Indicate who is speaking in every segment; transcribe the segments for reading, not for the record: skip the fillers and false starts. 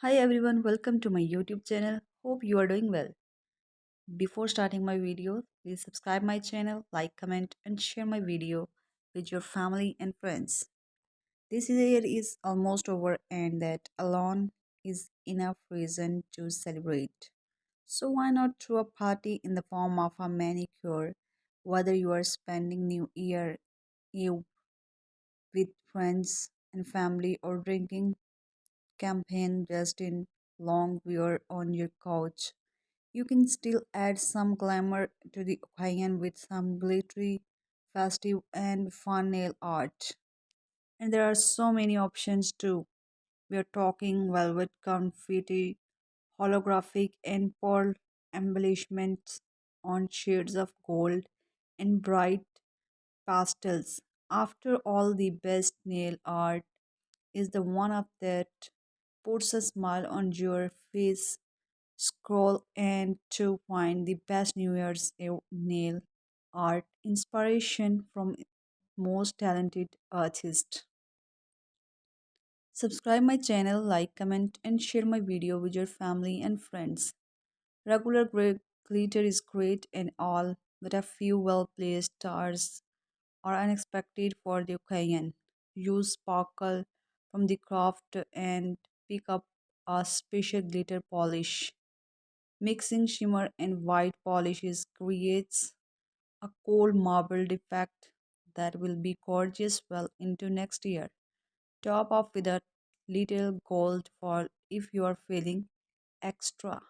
Speaker 1: Hi everyone, welcome to my YouTube channel. Hope you are doing well. Before starting my video, please subscribe my channel, like, comment and share my video with your family and friends. This year is almost over and that alone is enough reason to celebrate. So why not throw a party in the form of a manicure, whether you are spending New Year Eve with friends and family or drinking campaign just in long wear on your couch. You can still add some glamour to the occasion with some glittery, festive, and fun nail art. And there are so many options too. We are talking velvet confetti, holographic, and pearl embellishments on shades of gold and bright pastels. After all, the best nail art is the one of that puts a smile on your face. Scroll and to find the best New Year's Eve nail art inspiration from most talented artists. Subscribe my channel, like, comment and share my video with your family and friends. Regular glitter is great and all, but a few well-placed stars are unexpected for the occasion. Use sparkle from the craft and pick up a special glitter polish. Mixing shimmer and white polishes creates a cold marbled effect that will be gorgeous well into next year. Top off with a little gold foil if you are feeling extra.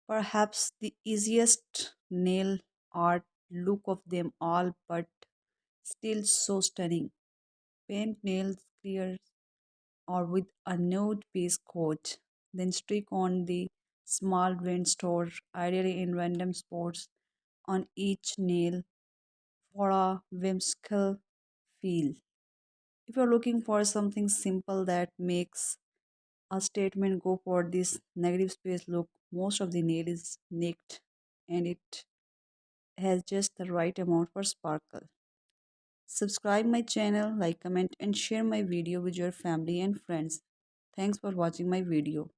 Speaker 1: Perhaps the easiest nail art look of them all, but still so stunning. Paint nails clear or with a nude base coat, then stick on the small grain store, ideally in random spots on each nail for a whimsical feel. If you're looking for something simple that makes a statement, go for this negative space look. Most of the nail is naked and it has just the right amount for sparkle. Subscribe my channel, like, comment and share my video with your family and friends. Thanks for watching my video.